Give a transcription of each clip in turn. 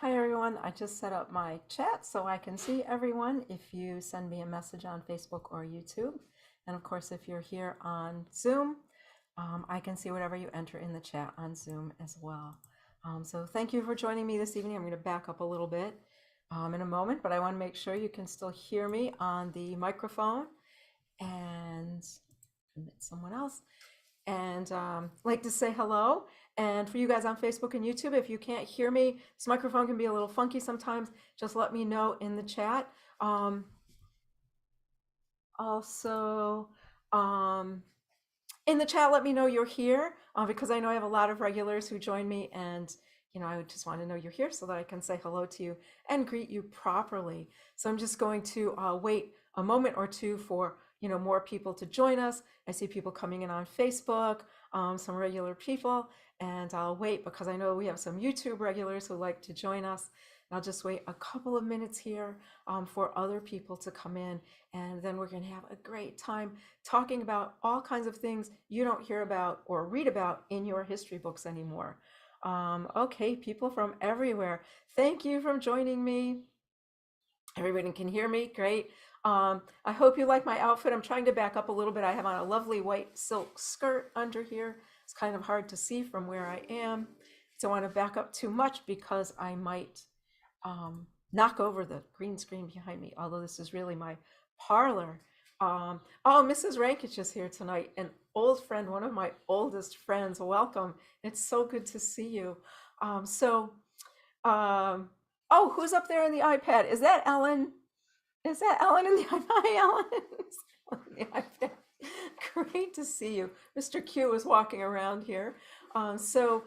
Hi everyone, I just set up my chat so I can see everyone if you send me a message on Facebook or YouTube. And of course, if you're here on Zoom, I can see whatever you enter in the chat on Zoom as well. So thank you for joining me this evening. I'm going to back up a little bit in a moment, but I want to make sure you can still hear me on the microphone and admit someone else and like to say hello. And for you guys on Facebook and YouTube, if you can't hear me, this microphone can be a little funky sometimes. Just let me know in the chat. Also, in the chat, let me know you're here because I know I have a lot of regulars who join me, and I would just want to know you're here so that I can say hello to you and greet you properly. So I'm just going to wait a moment or two for more people to join us. I see people coming in on Facebook, some regular people, and I'll wait because I know we have some YouTube regulars who like to join us. I'll just wait a couple of minutes here for other people to come in, and then we're going to have a great time talking about all kinds of things you don't hear about or read about in your history books anymore. Okay, people from everywhere, thank you for joining me. Everybody can hear me, great. I hope you like my outfit. I'm trying to back up a little bit. I have on a lovely white silk skirt under here. It's kind of hard to see from where I am. Don't want to back up too much because I might knock over the green screen behind me, although this is really my parlor. Oh, Mrs. Rankich is here tonight, an old friend, one of my oldest friends. Welcome. It's so good to see you. Oh, who's up there in the iPad? Is that Ellen? Is that Ellen in the iPad? Hi, Ellen. The iPad. Great to see you. Mr. Q is walking around here. Who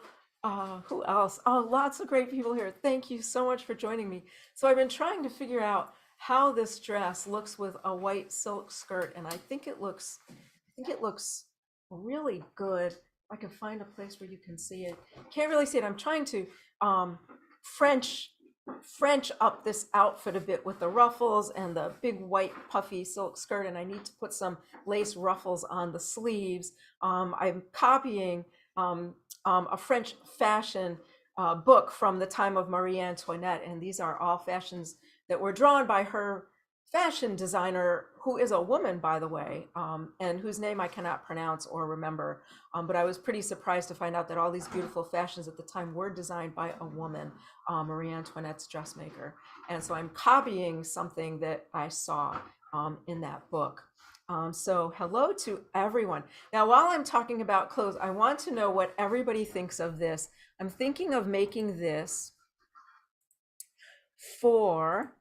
else? Oh, lots of great people here. Thank you so much for joining me. So I've been trying to figure out how this dress looks with a white silk skirt, and I think it looks really good. I can find a place where you can see it. Can't really see it. I'm trying to French up this outfit a bit with the ruffles and the big white puffy silk skirt, and I need to put some lace ruffles on the sleeves. I'm copying a French fashion book from the time of Marie Antoinette, and these are all fashions that were drawn by her fashion designer, who is a woman, by the way, and whose name I cannot pronounce or remember. But I was pretty surprised to find out that all these beautiful fashions at the time were designed by a woman, Marie Antoinette's dressmaker. And so I'm copying something that I saw in that book. So hello to everyone. Now, while I'm talking about clothes, I want to know what everybody thinks of this. I'm thinking of making this for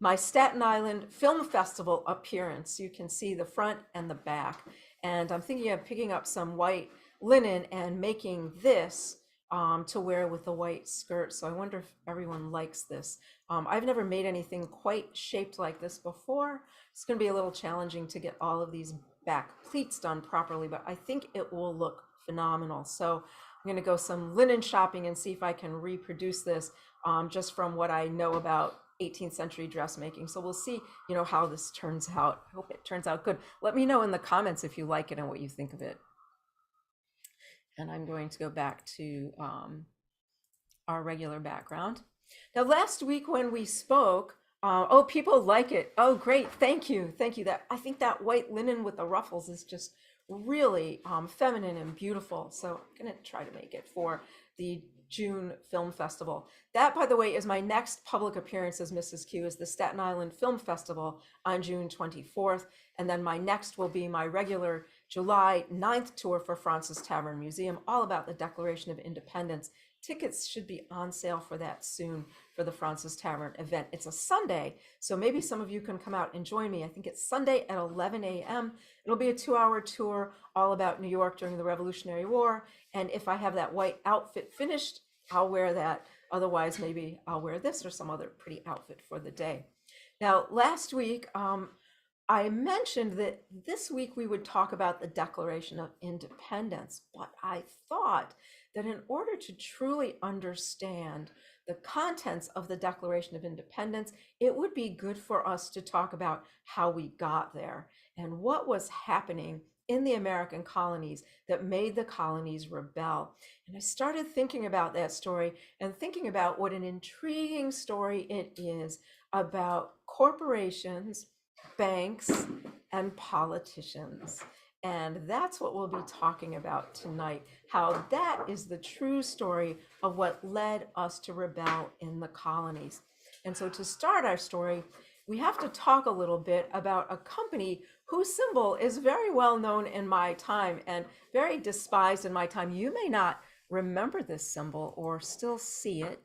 my Staten Island Film Festival appearance. You can see the front and the back. And I'm thinking of picking up some white linen and making this to wear with the white skirt. So I wonder if everyone likes this. I've never made anything quite shaped like this before. It's going to be a little challenging to get all of these back pleats done properly, but I think it will look phenomenal. So I'm going to go some linen shopping and see if I can reproduce this just from what I know about 18th century dressmaking. So we'll see, how this turns out. I hope it turns out good. Let me know in the comments if you like it and what you think of it. And I'm going to go back to our regular background. Now, last week when we spoke, oh, people like it. Oh, great. Thank you. Thank you. I think that white linen with the ruffles is just really feminine and beautiful. So I'm going to try to make it for the June Film Festival. That, by the way, is my next public appearance as Mrs. Q, is the Staten Island Film Festival on June 24th. And then my next will be my regular July 9th tour for Fraunces Tavern Museum, all about the Declaration of Independence. Tickets should be on sale for that soon for the Fraunces Tavern event. It's a Sunday, so maybe some of you can come out and join me. I think it's Sunday at 11 a.m. It'll be a 2-hour tour all about New York during the Revolutionary War. And if I have that white outfit finished, I'll wear that. Otherwise, maybe I'll wear this or some other pretty outfit for the day. Now, last week, I mentioned that this week we would talk about the Declaration of Independence, but I thought that in order to truly understand the contents of the Declaration of Independence, it would be good for us to talk about how we got there and what was happening in the American colonies that made the colonies rebel. And I started thinking about that story and thinking about what an intriguing story it is about corporations, banks, and politicians. And that's what we'll be talking about tonight, how that is the true story of what led us to rebel in the colonies. And so to start our story, we have to talk a little bit about a company whose symbol is very well known in my time and very despised in my time. You may not remember this symbol or still see it.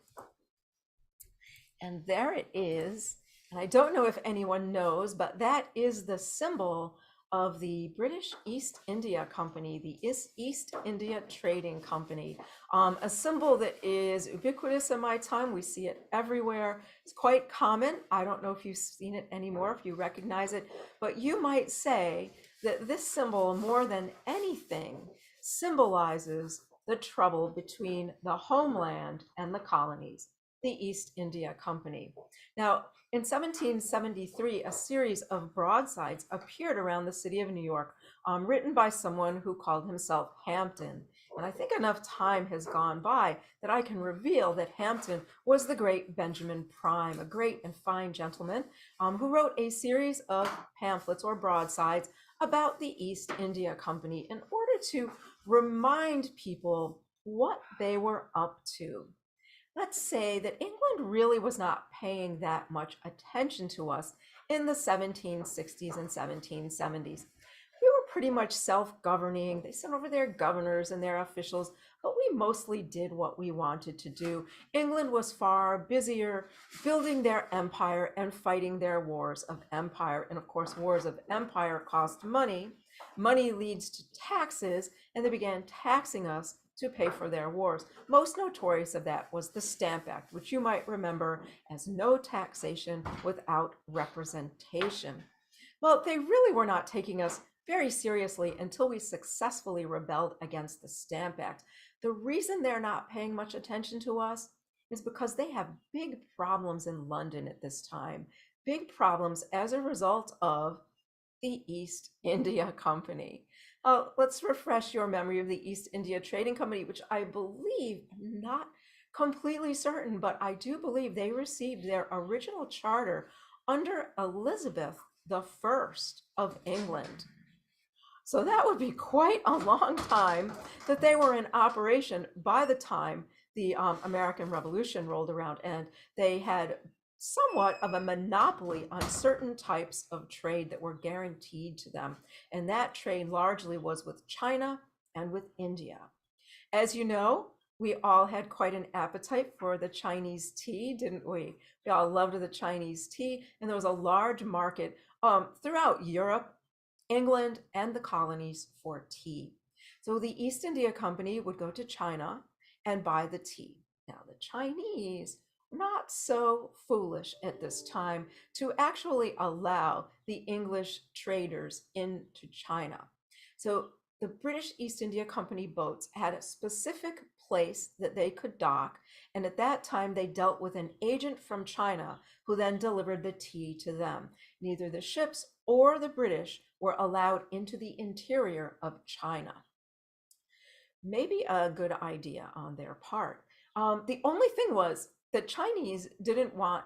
And there it is. And I don't know if anyone knows, but that is the symbol of the British East India Company, the East India Trading Company, a symbol that is ubiquitous in my time. We see it everywhere. It's quite common. I don't know if you've seen it anymore, if you recognize it, but you might say that this symbol, more than anything, symbolizes the trouble between the homeland and the colonies, the East India Company. Now, in 1773, a series of broadsides appeared around the city of New York, written by someone who called himself Hampden. And I think enough time has gone by that I can reveal that Hampden was the great Benjamin Prime, a great and fine gentleman who wrote a series of pamphlets or broadsides about the East India Company in order to remind people what they were up to. Let's say that England really was not paying that much attention to us in the 1760s and 1770s. We were pretty much self-governing. They sent over their governors and their officials, but we mostly did what we wanted to do. England was far busier building their empire and fighting their wars of empire. And of course, wars of empire cost money. Money leads to taxes, and they began taxing us to pay for their wars. Most notorious of that was the Stamp Act, which you might remember as no taxation without representation. Well, they really were not taking us very seriously until we successfully rebelled against the Stamp Act. The reason they're not paying much attention to us is because they have big problems in London at this time, big problems as a result of the East India Company. Let's refresh your memory of the East India Trading Company, which I believe, I'm not completely certain, but I do believe they received their original charter under Elizabeth I of England. So that would be quite a long time that they were in operation by the time the American Revolution rolled around, and they had somewhat of a monopoly on certain types of trade that were guaranteed to them. And that trade largely was with China and with India. As you know, we all had quite an appetite for the Chinese tea, didn't we? We all loved the Chinese tea, and there was a large market throughout Europe, England, and the colonies for tea. So the East India Company would go to China and buy the tea. Now, the Chinese not so foolish at this time to actually allow the English traders into China. So the British East India Company boats had a specific place that they could dock, and at that time they dealt with an agent from China who then delivered the tea to them. Neither the ships or the British were allowed into the interior of China. Maybe a good idea on their part. The only thing was, the Chinese didn't want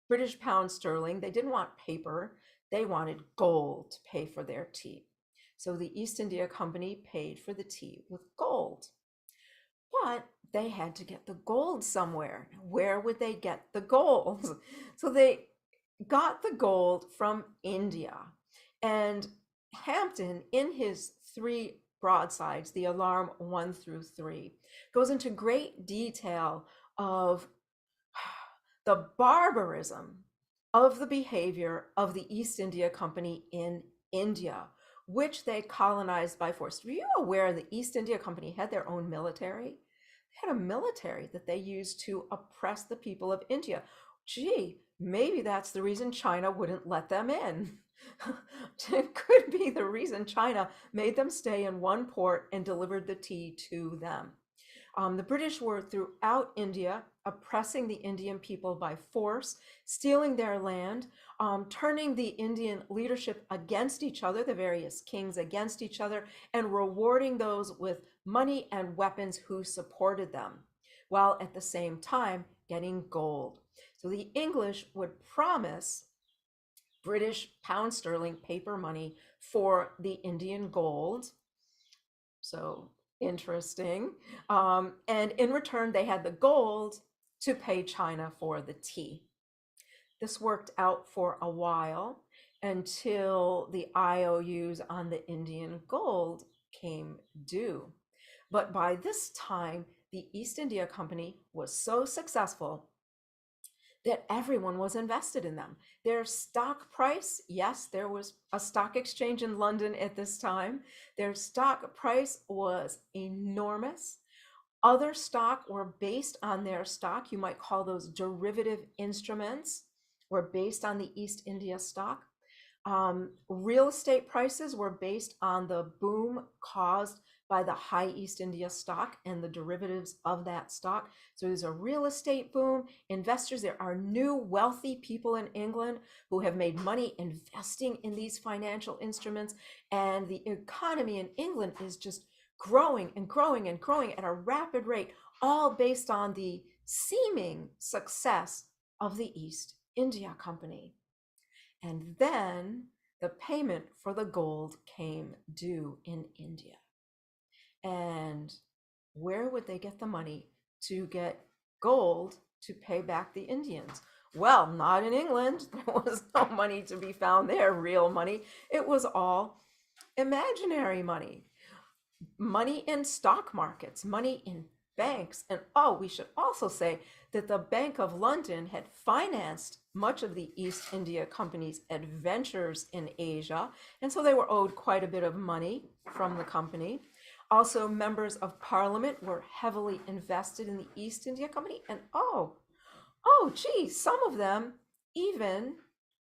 British pound sterling. They didn't want paper. They wanted gold to pay for their tea. So the East India Company paid for the tea with gold. But they had to get the gold somewhere. Where would they get the gold? So they got the gold from India. And Hampden, in his 3 broadsides, the Alarm 1 through 3, goes into great detail of the barbarism of the behavior of the East India Company in India, which they colonized by force. Were you aware the East India Company had their own military? They had a military that they used to oppress the people of India. Gee, maybe that's the reason China wouldn't let them in. It could be the reason China made them stay in one port and delivered the tea to them. The British were throughout India, oppressing the Indian people by force, stealing their land, turning the Indian leadership against each other, the various kings against each other, and rewarding those with money and weapons who supported them, while at the same time getting gold. So the English would promise British pound sterling paper money for the Indian gold. So interesting. And in return, they had the gold to pay China for the tea. This worked out for a while until the IOUs on the Indian gold came due. But by this time, the East India Company was so successful that everyone was invested in them. Their stock price, yes, there was a stock exchange in London at this time. Their stock price was enormous. Other stock were based on their stock. You might call those derivative instruments, were based on the East India stock. Real estate prices were based on the boom caused by the high East India stock and the derivatives of that stock. So there's a real estate boom. Investors, there are new wealthy people in England who have made money investing in these financial instruments. And the economy in England is just growing and growing and growing at a rapid rate, all based on the seeming success of the East India Company. And then the payment for the gold came due in India. And where would they get the money to get gold to pay back the Indians? Well, not in England. There was no money to be found there, real money. It was all imaginary money. Money in stock markets, money in banks. And we should also say that the Bank of London had financed much of the East India Company's adventures in Asia. And so they were owed quite a bit of money from the company. Also, members of parliament were heavily invested in the East India Company. And gee, some of them even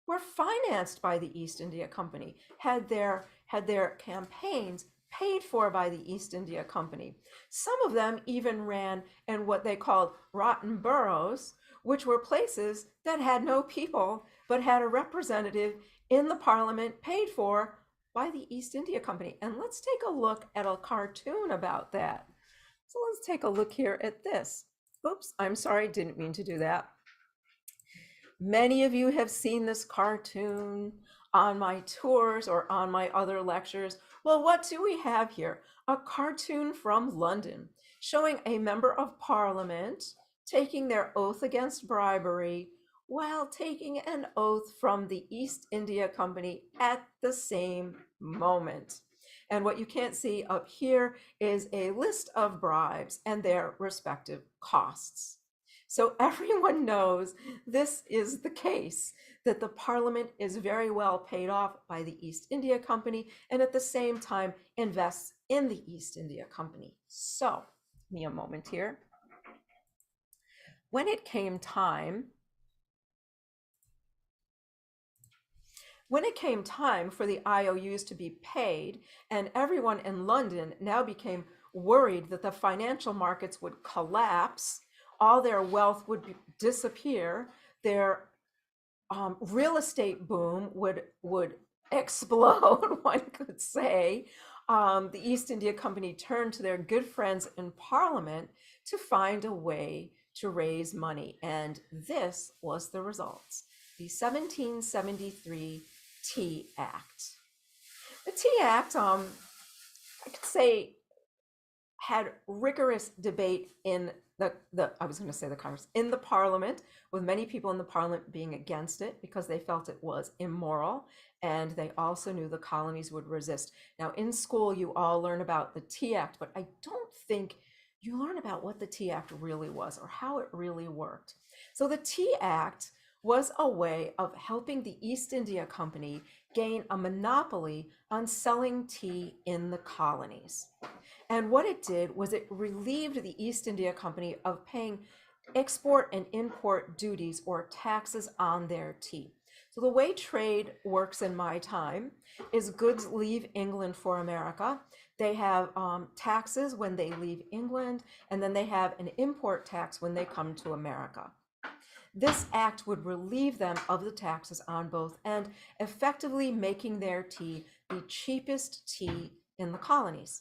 were financed by the East India Company, had their campaigns paid for by the East India Company. Some of them even ran in what they called rotten boroughs, which were places that had no people, but had a representative in the parliament paid for by the East India Company. And let's take a look at a cartoon about that. So let's take a look here at this. Oops, I'm sorry, didn't mean to do that. Many of you have seen this cartoon on my tours or on my other lectures. Well, what do we have here? A cartoon from London showing a member of parliament taking their oath against bribery while taking an oath from the East India Company at the same moment. And what you can't see up here is a list of bribes and their respective costs. So everyone knows this is the case, that the parliament is very well paid off by the East India Company and at the same time invests in the East India Company. So, give me a moment here. When it came time for the IOUs to be paid, and everyone in London now became worried that the financial markets would collapse, all their wealth would disappear, their real estate boom would explode, one could say. The East India Company turned to their good friends in Parliament to find a way to raise money. And this was the results. The 1773 Tea Act. The Tea Act, I could say, had rigorous debate in in the Parliament, with many people in the Parliament being against it because they felt it was immoral, and they also knew the colonies would resist. Now, in school, you all learn about the Tea Act, but I don't think you learn about what the Tea Act really was or how it really worked. So the Tea Act was a way of helping the East India Company gain a monopoly on selling tea in the colonies. And what it did was it relieved the East India Company of paying export and import duties or taxes on their tea. So the way trade works in my time is goods leave England for America. They have taxes when they leave England, and then they have an import tax when they come to America. This act would relieve them of the taxes on both and effectively making their tea the cheapest tea in the colonies.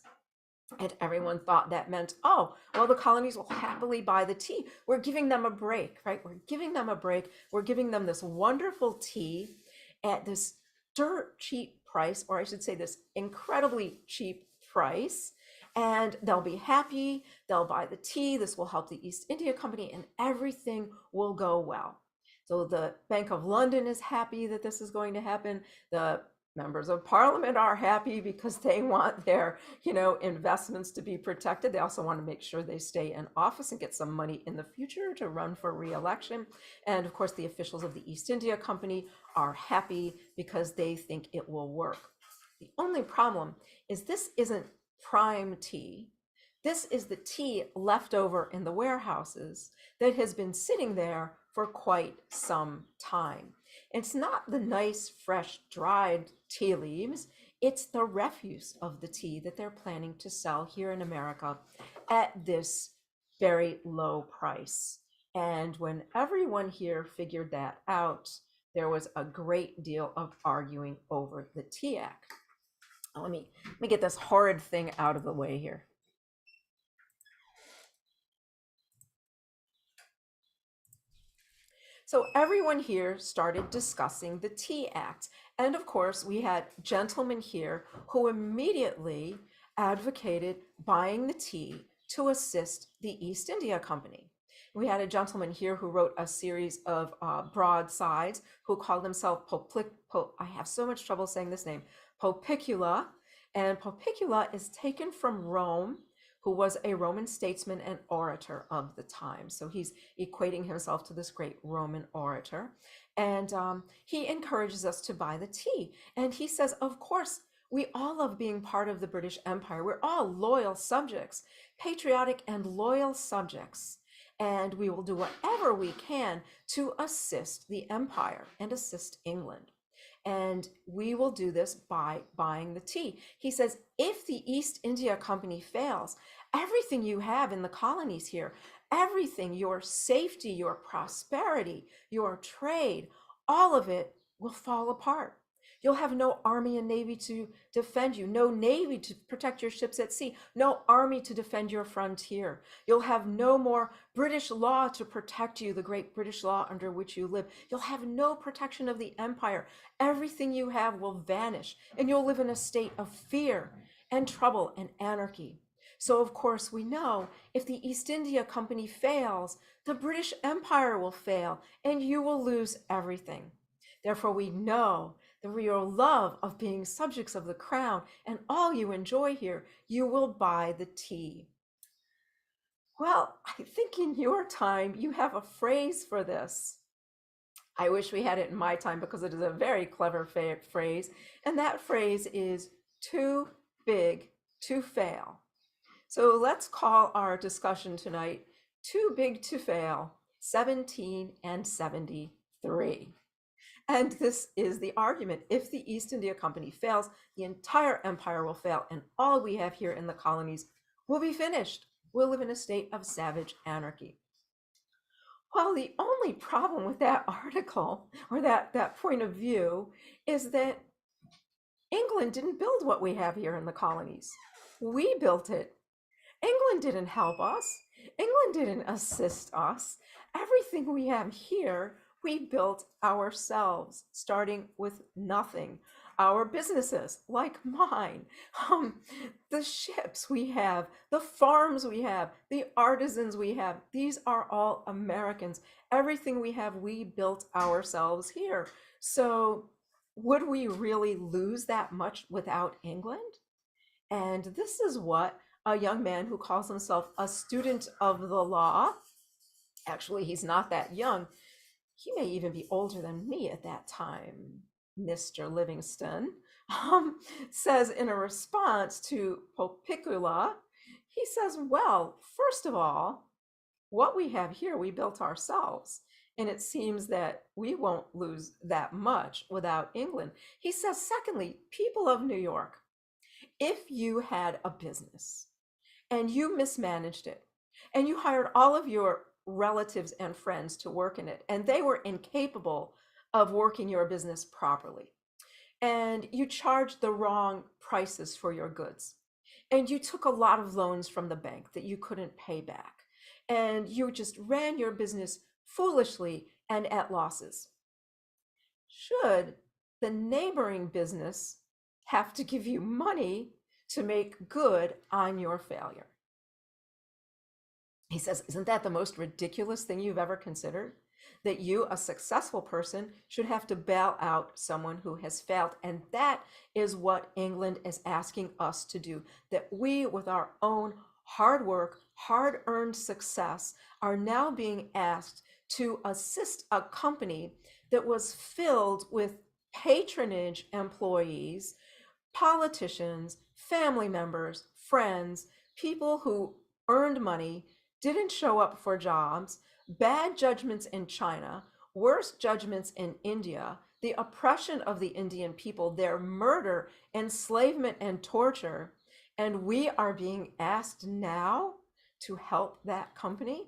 And everyone thought that meant, oh, well, the colonies will happily buy the tea. We're giving them a break, right? We're giving them a break. We're giving them this wonderful tea at this dirt cheap price, or I should say, this incredibly cheap price. And they'll be happy. They'll buy the tea. This will help the East India Company, and everything will go well. So the Bank of London is happy that this is going to happen. The members of parliament are happy because they want their, investments to be protected. They also want to make sure they stay in office and get some money in the future to run for re-election. And of course, the officials of the East India Company are happy because they think it will work. The only problem is this isn't prime tea. This is the tea left over in the warehouses that has been sitting there for quite some time. It's not the nice, fresh, dried tea leaves. It's the refuse of the tea that they're planning to sell here in America at this very low price. And when everyone here figured that out, there was a great deal of arguing over the Tea Act. Let me get this horrid thing out of the way here. So everyone here started discussing the Tea Act. And of course, we had gentlemen here who immediately advocated buying the tea to assist the East India Company. We had a gentleman here who wrote a series of broadsides who called himself I have so much trouble saying this name, Popicula. And Popicula is taken from Rome, who was a Roman statesman and orator of the time. So he's equating himself to this great Roman orator. And he encourages us to buy the tea. And he says, of course, we all love being part of the British Empire. We're all loyal subjects, patriotic and loyal subjects. And we will do whatever we can to assist the empire and assist England. And we will do this by buying the tea. He says, if the East India Company fails, everything you have in the colonies here, everything, your safety, your prosperity, your trade, all of it will fall apart. You'll have no army and navy to defend you, no navy to protect your ships at sea, no army to defend your frontier. You'll have no more British law to protect you, the great British law under which you live. You'll have no protection of the empire. Everything you have will vanish, and you'll live in a state of fear and trouble and anarchy. So of course we know if the East India Company fails, the British Empire will fail, and you will lose everything. Therefore we know the real love of being subjects of the crown and all you enjoy here, you will buy the tea. Well, I think in your time you have a phrase for this. I wish we had it in my time because it is a very clever phrase, and that phrase is too big to fail. So let's call our discussion tonight Too Big to Fail, 17 and 73. And this is the argument. If the East India Company fails, the entire empire will fail, and all we have here in the colonies will be finished. We'll live in a state of savage anarchy. Well, the only problem with that article, or that point of view, is that England didn't build what we have here in the colonies. We built it. England didn't help us. England didn't assist us. Everything we have here we built ourselves, starting with nothing. Our businesses, like mine, the ships we have, the farms we have, the artisans we have, these are all Americans. Everything we have, we built ourselves here. So would we really lose that much without England? And this is what a young man who calls himself a student of the law, actually, he's not that young, he may even be older than me at that time, Mr. Livingston, says in a response to Popicula, he says, well, first of all, what we have here, we built ourselves. And it seems that we won't lose that much without England. He says, secondly, people of New York, if you had a business and you mismanaged it and you hired all of your relatives and friends to work in it and they were incapable of working your business properly, and you charged the wrong prices for your goods, and you took a lot of loans from the bank that you couldn't pay back, and you just ran your business foolishly and at losses, should the neighboring business have to give you money to make good on your failure? He says, isn't that the most ridiculous thing you've ever considered? That you, a successful person, should have to bail out someone who has failed. And that is what England is asking us to do. That we, with our own hard work, hard earned success, are now being asked to assist a company that was filled with patronage employees, politicians, family members, friends, people who earned money, didn't show up for jobs, bad judgments in China, worse judgments in India, the oppression of the Indian people, their murder, enslavement, and torture. And we are being asked now to help that company.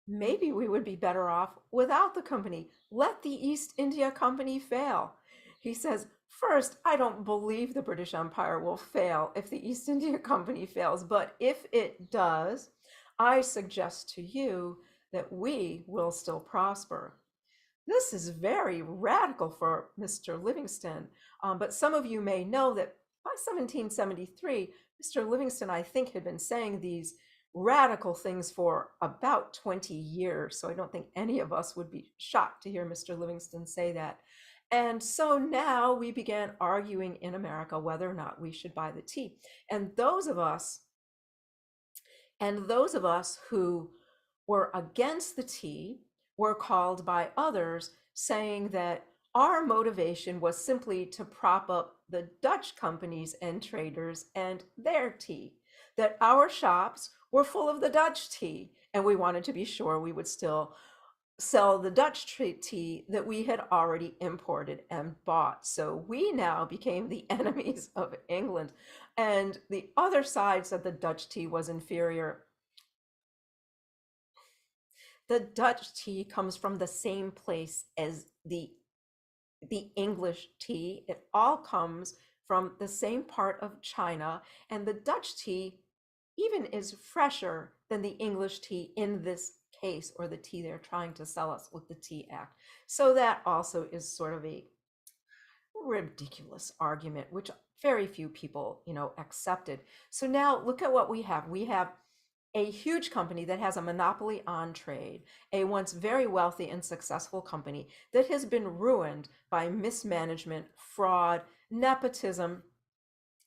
Maybe we would be better off without the company. Let the East India Company fail. He says, first, I don't believe the British Empire will fail if the East India Company fails, but if it does, I suggest to you that we will still prosper. This is very radical for Mr. Livingston, but some of you may know that by 1773, Mr. Livingston, I think, had been saying these radical things for about 20 years. So I don't think any of us would be shocked to hear Mr. Livingston say that. And so now we began arguing in America whether or not we should buy the tea. And those of us who were against the tea were called by others, saying that our motivation was simply to prop up the Dutch companies and traders and their tea, that our shops were full of the Dutch tea, and we wanted to be sure we would still sell the Dutch tea that we had already imported and bought. So we now became the enemies of England. And the other side said the Dutch tea was inferior. The Dutch tea comes from the same place as the English tea. It all comes from the same part of China, and the Dutch tea even is fresher than the English tea in this case, or the tea they're trying to sell us with the Tea Act. So that also is sort of a ridiculous argument, which very few people, accepted. So now look at what we have. We have a huge company that has a monopoly on trade, a once very wealthy and successful company that has been ruined by mismanagement, fraud, nepotism,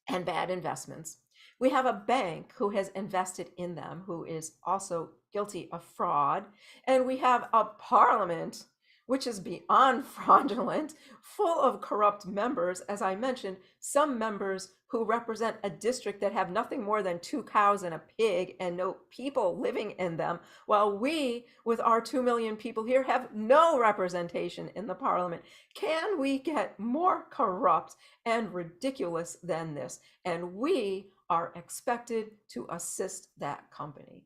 and bad investments. We have a bank who has invested in them, who is also guilty of fraud. And we have a parliament, which is beyond fraudulent, full of corrupt members. As I mentioned, some members who represent a district that have nothing more than 2 cows and a pig and no people living in them, while we, with our 2 million people here, have no representation in the parliament. Can we get more corrupt and ridiculous than this? And we are expected to assist that company.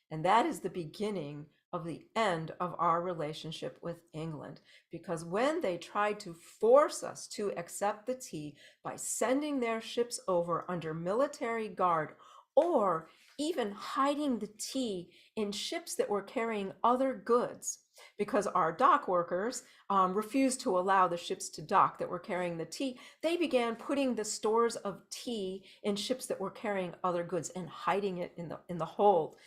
And that is the beginning of the end of our relationship with England, because when they tried to force us to accept the tea by sending their ships over under military guard, or even hiding the tea in ships that were carrying other goods, because our dock workers refused to allow the ships to dock that were carrying the tea, they began putting the stores of tea in ships that were carrying other goods and hiding it in the hold,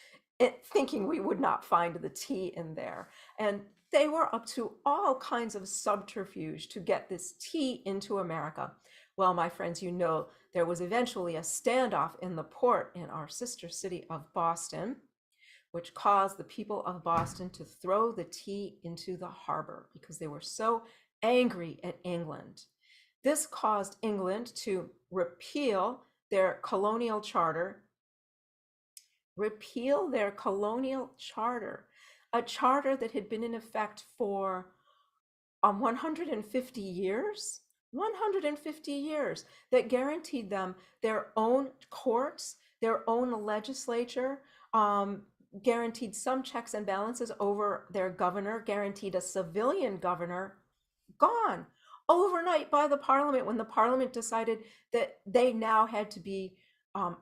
thinking we would not find the tea in there. And they were up to all kinds of subterfuge to get this tea into America. Well, my friends, there was eventually a standoff in the port in our sister city of Boston, which caused the people of Boston to throw the tea into the harbor because they were so angry at England. This caused England to repeal their colonial charter. a charter that had been in effect for 150 years, 150 years, that guaranteed them their own courts, their own legislature, um, guaranteed some checks and balances over their governor, guaranteed a civilian governor. Gone overnight by the parliament when the parliament decided that they now had to be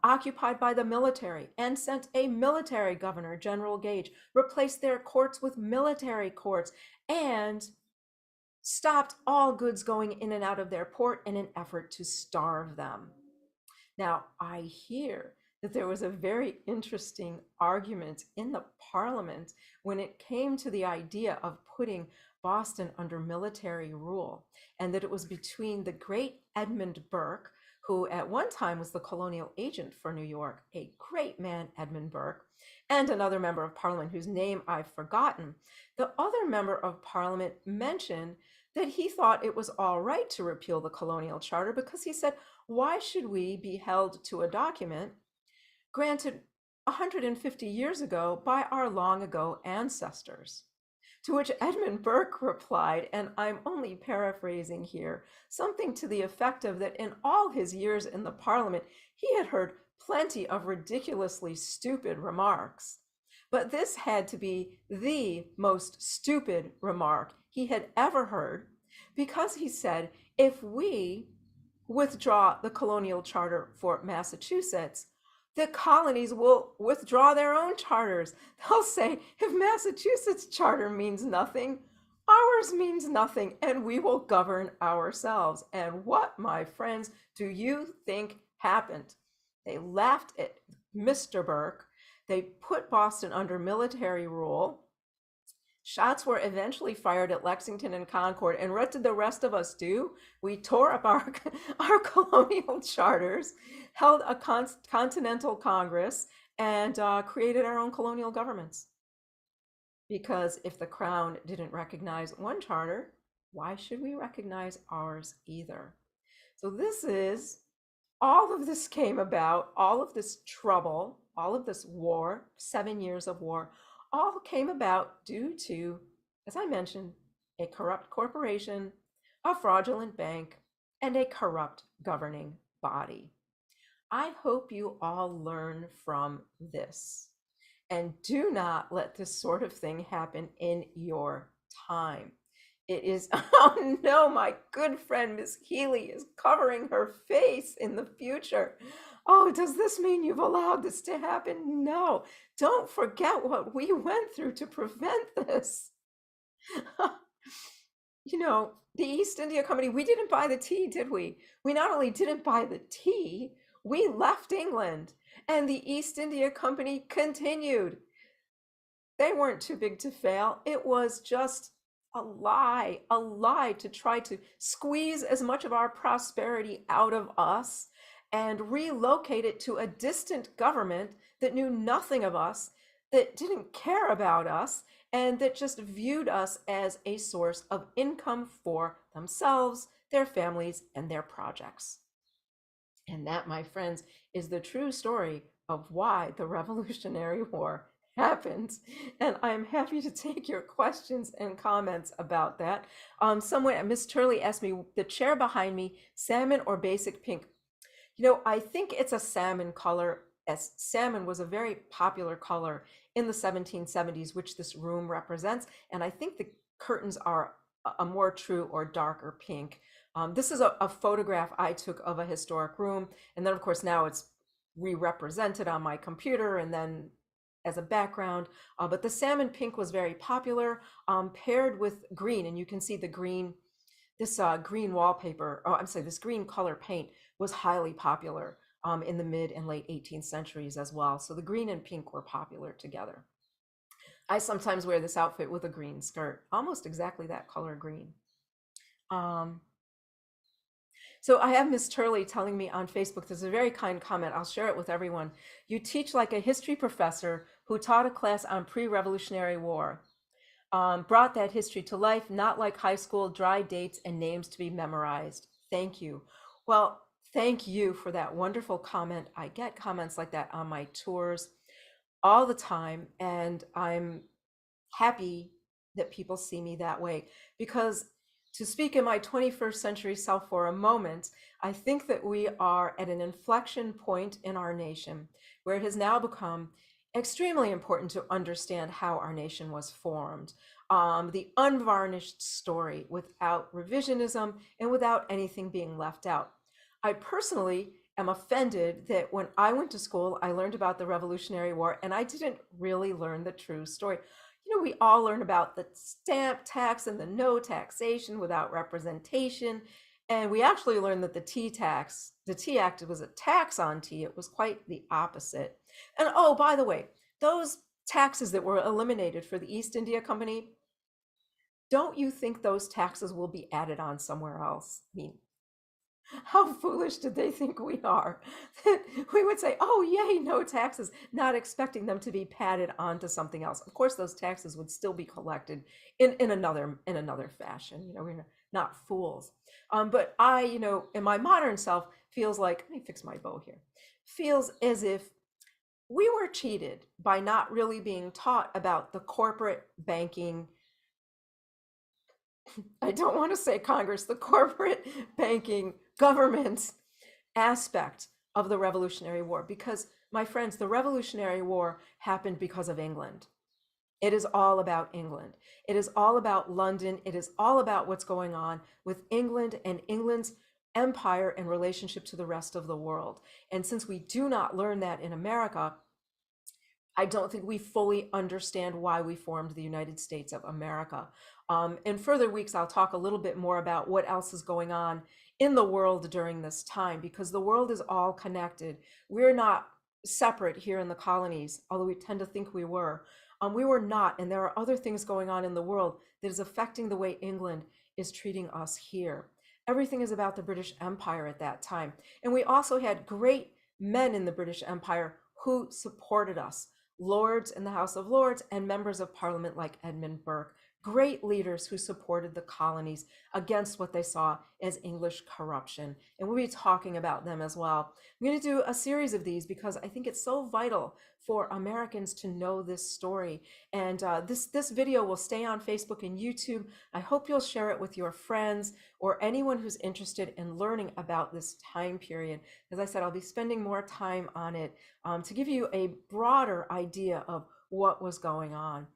occupied by the military, and sent a military governor, General Gage, replaced their courts with military courts, and stopped all goods going in and out of their port in an effort to starve them. Now, I hear that there was a very interesting argument in the parliament when it came to the idea of putting Boston under military rule, and that it was between the great Edmund Burke, who at one time was the colonial agent for New York, a great man, Edmund Burke, and another member of parliament whose name I've forgotten. The other member of parliament mentioned that he thought it was all right to repeal the colonial charter because he said, why should we be held to a document granted 150 years ago by our long ago ancestors? To which Edmund Burke replied, and I'm only paraphrasing here, something to the effect of that in all his years in the parliament, he had heard plenty of ridiculously stupid remarks. But this had to be the most stupid remark he had ever heard, because he said, if we withdraw the colonial charter for Massachusetts, the colonies will withdraw their own charters. They'll say, if Massachusetts' charter means nothing, ours means nothing, and we will govern ourselves. And what, my friends, do you think happened? They laughed at Mr. Burke. They put Boston under military rule. Shots were eventually fired at Lexington and Concord. And what did the rest of us do? We tore up our colonial charters, held a continental Congress, and created our own colonial governments. Because if the Crown didn't recognize one charter, why should we recognize ours either? So all of this came about, all of this trouble, all of this war, 7 years of war, all came about due to, as I mentioned, a corrupt corporation, a fraudulent bank, and a corrupt governing body. I hope you all learn from this, and do not let this sort of thing happen in your time. It is, oh no, my good friend Miss Healy is covering her face in the future. Oh, does this mean you've allowed this to happen? No, don't forget what we went through to prevent this. You know, the East India Company, we didn't buy the tea, did we? We not only didn't buy the tea, we left England, and the East India Company continued. They weren't too big to fail. It was just a lie to try to squeeze as much of our prosperity out of us and relocate it to a distant government that knew nothing of us, that didn't care about us, and that just viewed us as a source of income for themselves, their families, and their projects. And that, my friends, is the true story of why the Revolutionary War happened. And I'm happy to take your questions and comments about that. Someone, Miss Turley asked me, the chair behind me, salmon or basic pink? You know, I think it's a salmon color, as salmon was a very popular color in the 1770s, which this room represents. And I think the curtains are a more true or darker pink. This is a photograph I took of a historic room. And then, of course, now it's re-represented on my computer and then as a background. But the salmon pink was very popular, paired with green. And you can see the green, this green wallpaper, oh, I'm sorry, this green color paint was highly popular in the mid and late 18th centuries as well. So the green and pink were popular together. I sometimes wear this outfit with a green skirt, almost exactly that color green. So I have Miss Turley telling me on Facebook, there's a very kind comment, I'll share it with everyone. You teach like a history professor who taught a class on pre-Revolutionary War. Brought that history to life, not like high school, dry dates and names to be memorized. Thank you. Well, thank you for that wonderful comment. I get comments like that on my tours all the time, and I'm happy that people see me that way, because to speak in my 21st century self for a moment, I think that we are at an inflection point in our nation where it has now become extremely important to understand how our nation was formed. The unvarnished story without revisionism and without anything being left out. I personally am offended that when I went to school, I learned about the Revolutionary War and I didn't really learn the true story. You know, we all learn about the stamp tax and the no taxation without representation. And we actually learned that the tea tax, the Tea Act, was a tax on tea. It was quite the opposite. And oh, by the way, those taxes that were eliminated for the East India Company, don't you think those taxes will be added on somewhere else? I mean, how foolish did they think we are? That we would say, oh, yay, no taxes, not expecting them to be padded onto something else. Of course, those taxes would still be collected in another fashion. You know, we're not fools. But I, you know, in my modern self, feels like, let me fix my bow here, feels as if we were cheated by not really being taught about the corporate banking, I don't want to say Congress, the corporate banking government aspect of the Revolutionary War. Because, my friends, the Revolutionary War happened because of England. It is all about England. It is all about London. It is all about what's going on with England and England's empire in relationship to the rest of the world. And since we do not learn that in America, I don't think we fully understand why we formed the United States of America. In further weeks, I'll talk a little bit more about what else is going on in the world during this time, because the world is all connected. We're not separate here in the colonies, although we tend to think we were. We were not, and there are other things going on in the world that is affecting the way England is treating us here. Everything is about the British Empire at that time. And we also had great men in the British Empire who supported us. Lords in the House of Lords and members of Parliament like Edmund Burke, great leaders who supported the colonies against what they saw as English corruption. And we'll be talking about them as well. I'm going to do a series of these because I think it's so vital for Americans to know this story. And this video will stay on Facebook and YouTube. I hope you'll share it with your friends or anyone who's interested in learning about this time period. As I said, I'll be spending more time on it to give you a broader idea of what was going on.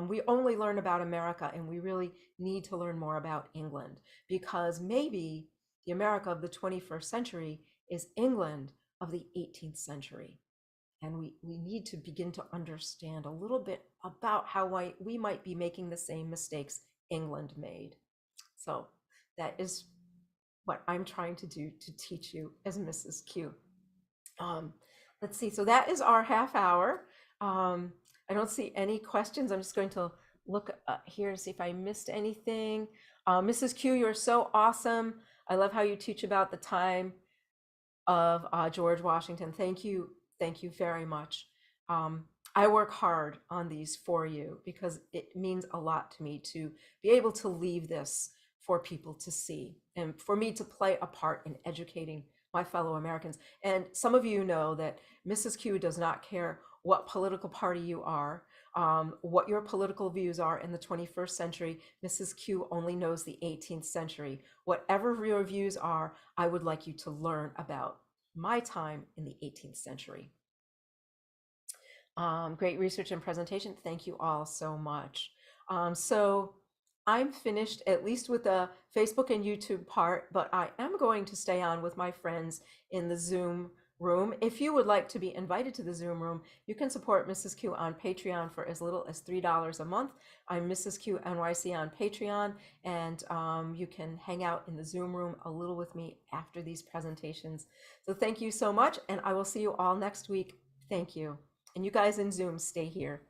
We only learn about America, and we really need to learn more about England, because maybe the America of the 21st century is England of the 18th century. And we need to begin to understand a little bit about how we might be making the same mistakes England made. So that is what I'm trying to do to teach you as Mrs. Q. Let's see, so that is our half hour. I don't see any questions. I'm just going to look here to see if I missed anything. Mrs. Q, you're so awesome. I love how you teach about the time of George Washington. Thank you. Thank you very much. I work hard on these for you because it means a lot to me to be able to leave this for people to see and for me to play a part in educating my fellow Americans. And some of you know that Mrs. Q does not care what political party you are, what your political views are in the 21st century. Mrs. Q only knows the 18th century. Whatever your views are, I would like you to learn about my time in the 18th century. Great research and presentation. Thank you all so much. So I'm finished, at least with the Facebook and YouTube part, but I am going to stay on with my friends in the Zoom room. If you would like to be invited to the Zoom room, you can support Mrs. Q on Patreon for as little as $3 a month. I'm Mrs. Q NYC on Patreon, and you can hang out in the Zoom room a little with me after these presentations. So thank you so much, and I will see you all next week. Thank you. And you guys in Zoom, stay here.